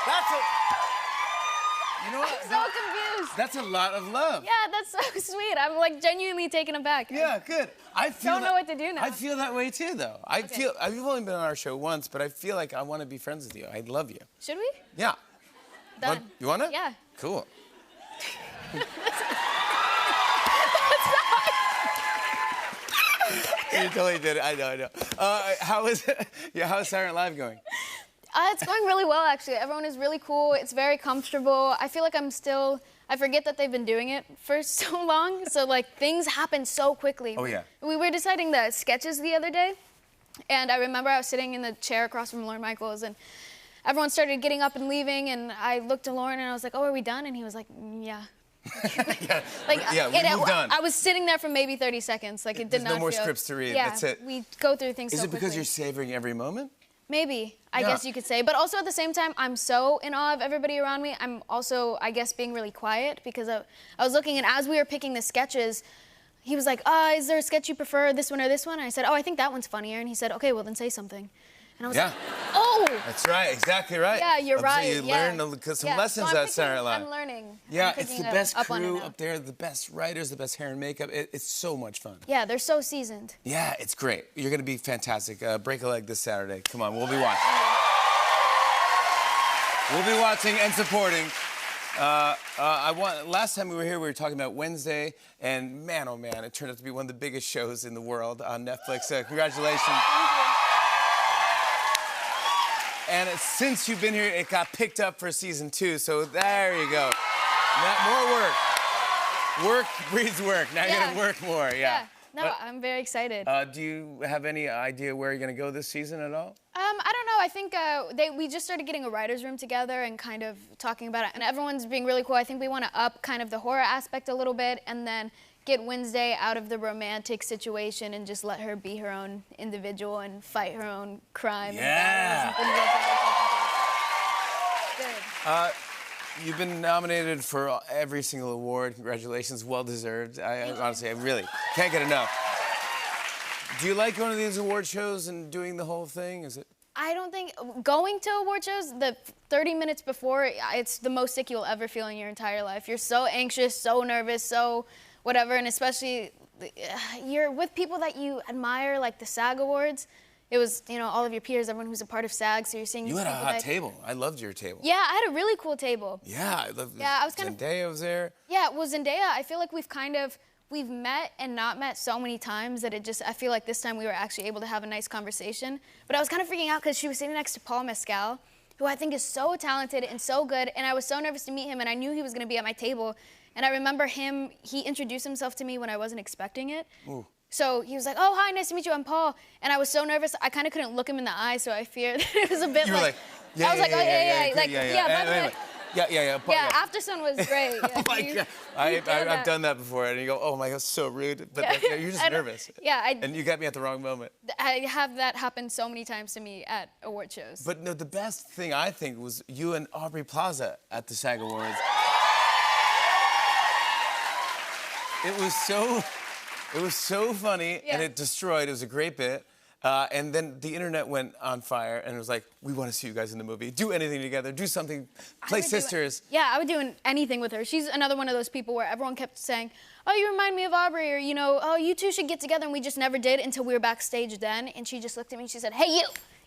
That's a... You know what? I'm so confused. That's a lot of love. Yeah, that's so sweet. I'm like genuinely taken aback. Yeah, good. I don't know what to do now. I feel that way too, though. You've only been on our show once, but I feel like I want to be friends with you. I love you. Should we? Yeah. Done. You want to? Yeah. Cool. You totally did it. I know. How is Saturday Night Live going? It's going really well, actually. Everyone is really cool. It's very comfortable. I feel like I forget that they've been doing it for so long. So, like, things happen so quickly. Oh, yeah. We were deciding the sketches the other day, and I remember I was sitting in the chair across from Lorne Michaels, and everyone started getting up and leaving, and I looked at Lorne, and I was like, oh, are we done? And he was like, yeah. We moved on. I was sitting there for maybe 30 seconds. Like, it did not There's no more feel... scripts to read. Yeah, That's it. we go through things so Is it quickly. because you're savoring every moment? Maybe, I guess you could say. But also at the same time, I'm so in awe of everybody around me. I'm also, I guess, being really quiet because I was looking, and as we were picking the sketches, he was like, is there a sketch you prefer, this one or this one? And I said, I think that one's funnier. And he said, okay, well then say something. And I was like, oh! That's right, exactly right. Yeah, you're right. So you learn some lessons at Saturday Night Live. I'm learning. Yeah, it's the best crew up there, the best writers, the best hair and makeup. It's so much fun. Yeah, they're so seasoned. Yeah, it's great. You're gonna be fantastic. Break a leg this Saturday. Come on, we'll be watching. We'll be watching and supporting. Last time we were here, we were talking about Wednesday, and man, oh man, it turned out to be one of the biggest shows in the world on Netflix. Congratulations. Thank you. And since you've been here, it got picked up for season 2, so there you go. More work. Work breeds work. Now you're gonna work more, yeah. No, I'm very excited. Do you have any idea where you're gonna go this season at all? I don't know. I think we just started getting a writer's room together and kind of talking about it, and everyone's being really cool. I think we want to up kind of the horror aspect a little bit, and then get Wednesday out of the romantic situation and just let her be her own individual and fight her own crime. Yeah. And things like that. Good. You've been nominated for every single award. Congratulations, well deserved. Honestly, I really can't get enough. Do you like going to these award shows and doing the whole thing? Is it? I don't think going to award shows, the 30 minutes before, it's the most sick you'll ever feel in your entire life. You're so anxious, so nervous, so whatever, and especially you're with people that you admire, like the SAG Awards. It was, all of your peers, everyone who's a part of SAG, so you're seeing these You had a people hot table. I loved your table. Yeah, I had a really cool table. Yeah, I loved I was kind of... Zendaya was there. Yeah, well, Zendaya, I feel like we've met and not met so many times that I feel like this time we were actually able to have a nice conversation. But I was kind of freaking out because she was sitting next to Paul Mescal, who I think is so talented and so good, and I was so nervous to meet him, and I knew he was going to be at my table. And I remember he introduced himself to me when I wasn't expecting it. Ooh. So he was like, oh, hi, nice to meet you, I'm Paul. And I was so nervous, I kind of couldn't look him in the eye, so I feared it was a bit You were like, yeah, I was like, oh, yeah. Like, by the way. Yeah. Yeah, After Sun was great. Yeah, Oh my God. I've done that before, and you go, oh my God, so rude. But you're just nervous. Yeah. And you got me at the wrong moment. I have that happen so many times to me at award shows. But no, the best thing I think was you and Aubrey Plaza at the SAG Awards. It was so funny, and it destroyed. It was a great bit. And then the internet went on fire, and it was like, we want to see you guys in the movie. Do anything together. Do something. Play sisters. I would do anything with her. She's another one of those people where everyone kept saying, oh, you remind me of Aubrey, or, oh, you two should get together, and we just never did until we were backstage then. And she just looked at me, and she said, hey, you,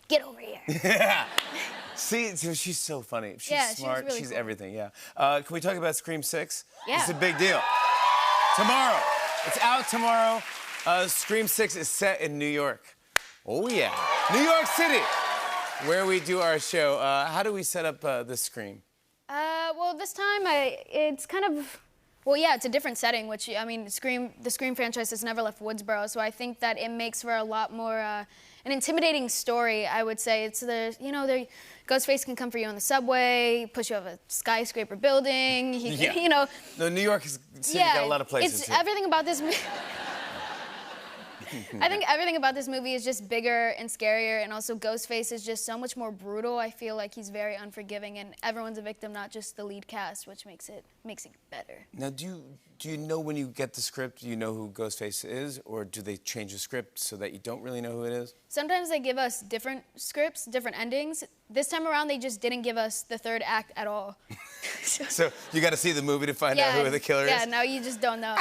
get over here. Yeah. See, so she's so funny. She's smart. She's really cool. Everything, yeah. Can we talk about Scream 6? Yeah. It's a big deal. Tomorrow. It's out tomorrow. Scream 6 is set in New York. Oh, yeah. New York City, where we do our show. How do we set up this Scream? Well, this time, it's kind of... Well, yeah, it's a different setting, which, I mean, the Scream franchise has never left Woodsboro, so I think that it makes for a lot more, an intimidating story, I would say. It's Ghostface can come for you on the subway, push you off a skyscraper building, No, New York City got a lot of places. Everything about this... I think everything about this movie is just bigger and scarier, and also Ghostface is just so much more brutal. I feel like he's very unforgiving, and everyone's a victim, not just the lead cast, which makes it better. Now, do you know when you get the script, you know who Ghostface is, or do they change the script so that you don't really know who it is? Sometimes they give us different scripts, different endings. This time around, they just didn't give us the third act at all. So you got to see the movie to find out who the killer is? Yeah, now you just don't know.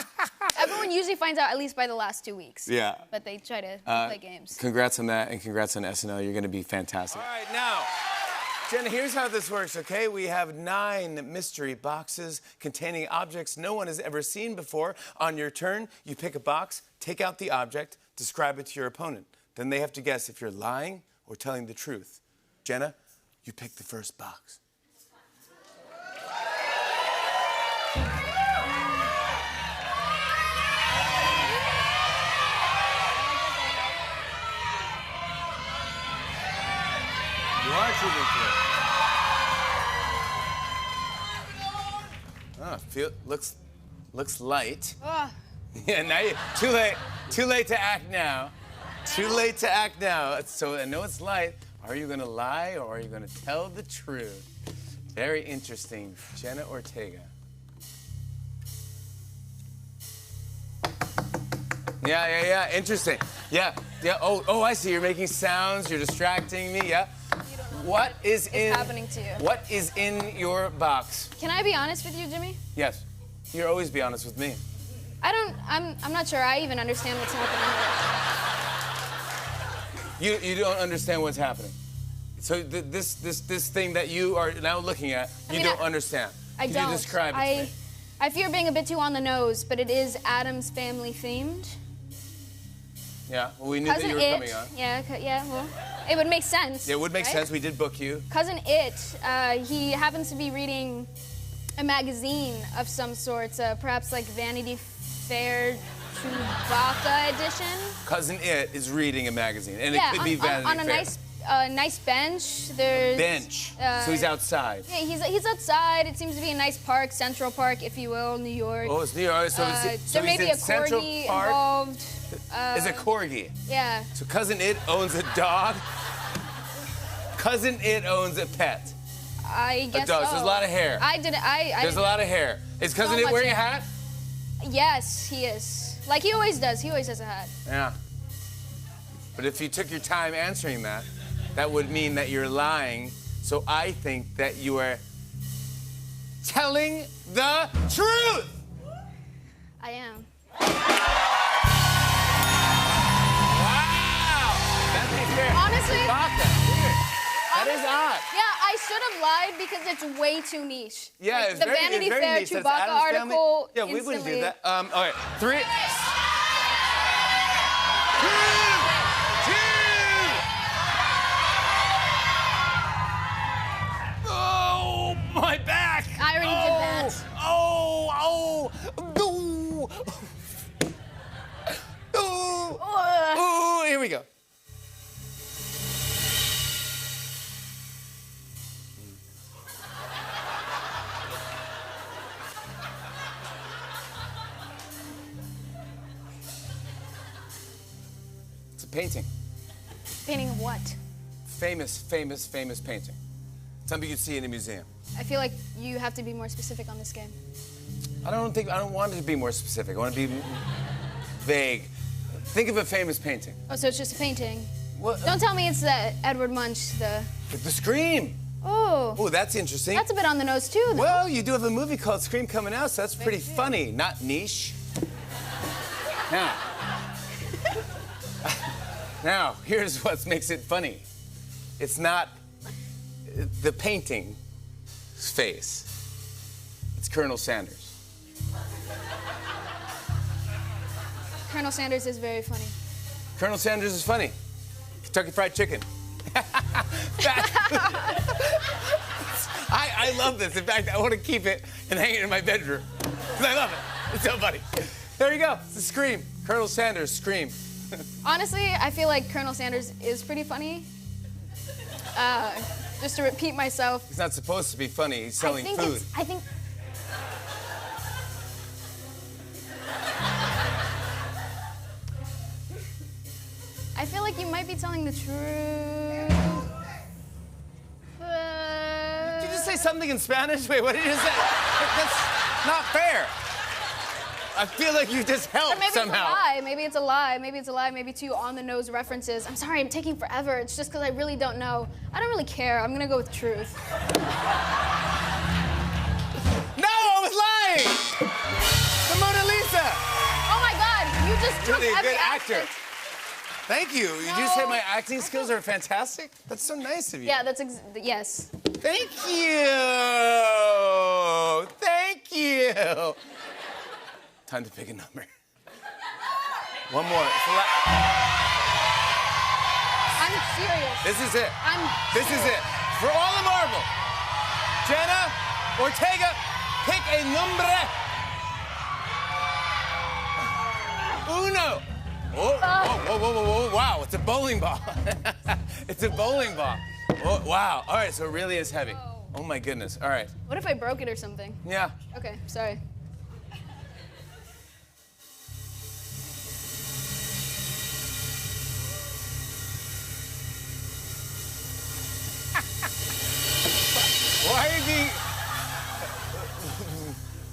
Everyone usually finds out at least by the last 2 weeks. Yeah. But they try to play games. Congrats on that, and congrats on SNL. You're going to be fantastic. All right, now, Jenna, here's how this works, okay? We have 9 mystery boxes containing objects no one has ever seen before. On your turn, you pick a box, take out the object, describe it to your opponent. Then they have to guess if you're lying or telling the truth. Jenna, you pick the first box. You are choosing through. Oh, looks light. Oh. Yeah, now too late to act now. Too late to act now. So I know it's light. Are you gonna lie or are you gonna tell the truth? Very interesting, Jenna Ortega. Yeah, interesting. Yeah. Oh, I see. You're making sounds. You're distracting me. Yeah. What is happening to you? What is in your box? Can I be honest with you, Jimmy? Yes. You'll always be honest with me. I'm not sure I even understand what's happening. You don't understand what's happening. So this thing that you are now looking at, you don't understand. I don't. Can you describe it to me? I fear being a bit too on the nose, but it is Addams Family themed. Yeah, well, we knew that you were coming on. Yeah, well, it would make sense. It would make right? sense. We did book you. Cousin It, he happens to be reading a magazine of some sort, perhaps like Vanity Fair Chewbacca edition. Cousin It is reading a magazine, and yeah, it could be Vanity on a Fair. nice bench. There's bench. So he's outside. Yeah, he's outside. It seems to be a nice park, Central Park, if you will, New York. Oh, it's New York. So, there may be a Central corgi Park. involved. Is a corgi. Yeah. So Cousin It owns a dog. Cousin It owns a pet. I guess a dog. so. There's a lot of hair. There's a lot of hair. Is Cousin It wearing a hat? Yes, he is. Like he always does. He always has a hat. Yeah. But if you took your time answering that, that would mean that you're lying. So I think that you are telling the truth. I am. Honestly, that is odd. Yeah, I should have lied because it's way too niche. Yeah, like, it's the very, Vanity it's very Fair niche. That's Chewbacca Addams article. Family. Yeah, we wouldn't do that. All right, 3, 2, 2. Oh, my back! I already did that. Oh. Oh, here we go. It's a painting. Painting of what? Famous painting. Something you'd see in a museum. I feel like you have to be more specific on this game. I don't want it to be more specific. I want to be vague. Think of a famous painting. Oh, so it's just a painting. What? Don't tell me it's the Edward Munch, the Scream. Oh, that's interesting. That's a bit on the nose too, though. Well, you do have a movie called Scream coming out, so that's pretty funny, not niche. Now, here's what makes it funny. It's not the painting's face. It's Colonel Sanders. Colonel Sanders is very funny. Colonel Sanders is funny. Kentucky Fried Chicken. I love this. In fact, I want to keep it and hang it in my bedroom. Because I love it. It's so funny. There you go. It's a Scream. Colonel Sanders, Scream. Honestly, I feel like Colonel Sanders is pretty funny. Just to repeat myself. He's not supposed to be funny. He's selling food. I think... truth. Did you just say something in Spanish? Wait, what did you say? That's not fair. I feel like you just helped Or maybe somehow. it's a lie. Maybe it's a lie. Maybe it's a lie. Maybe two on-the-nose references. I'm sorry, I'm taking forever. It's just because I really don't know. I don't really care. I'm gonna go with truth. No, I was lying! The Mona Lisa! Oh my God! You just took Really a every good actor. accent. Thank you. You just said my acting skills are fantastic? That's so nice of you. Yeah, yes. Thank you! Thank you! Time to pick a number. One more. I'm serious. This is it. This is serious. it. For all the marble. Jenna Ortega, pick a numbre. Uno. Oh, whoa. Wow, it's a bowling ball. It's a bowling ball. Oh, wow. All right, so it really is heavy. Oh my goodness. All right. What if I broke it or something? Yeah. Okay, sorry.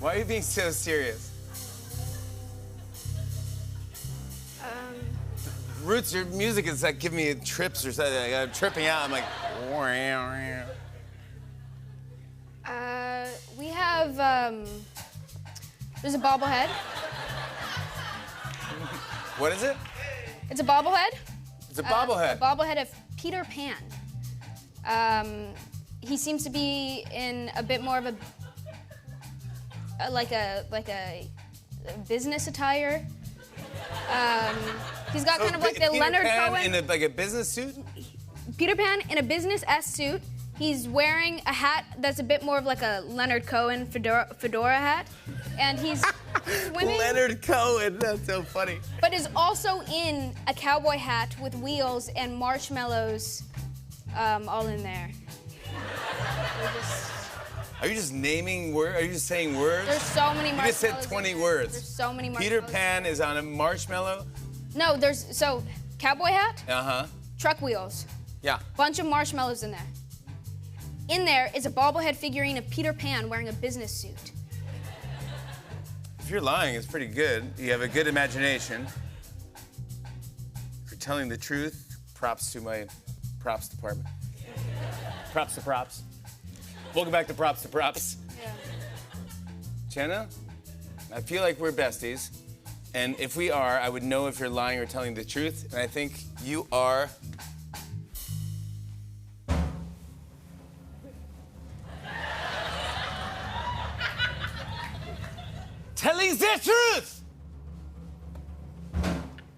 Why are you being so serious? Roots, your music is like giving me trips or something. Like, I'm tripping out. I'm like, We have, there's a bobblehead. What is it? It's a bobblehead. It's a bobblehead. A bobblehead of Peter Pan. He seems to be in a bit more of a business attire. He's got kind of like the Peter Leonard Pan Cohen. in like a business suit? Peter Pan in a business suit. He's wearing a hat that's a bit more of like a Leonard Cohen fedora hat, and he's swimming. Leonard Cohen, that's so funny. But is also in a cowboy hat with wheels and marshmallows, all in there. Are you just naming words? Are you just saying words? There's so many marshmallows. You just said 20 words. There's so many Peter marshmallows. Pan is on a marshmallow? No, so cowboy hat, Uh-huh. truck wheels, Yeah. bunch of marshmallows in there. In there is a bobblehead figurine of Peter Pan wearing a business suit. If you're lying, it's pretty good. You have a good imagination. If you're telling the truth, props to my props department. Props to props. Welcome back to Props to Props. Yeah. Jenna, I feel like we're besties. And if we are, I would know if you're lying or telling the truth. And I think you are. Telling the truth!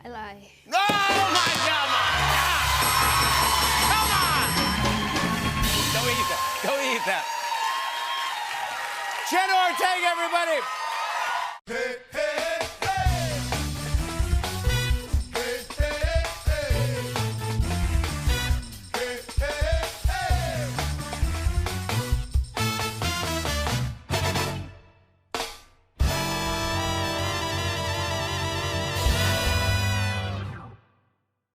I lie. Oh my God! Come on! Go eat that. Go eat that. Jenna Ortega, everybody! Hey, hey.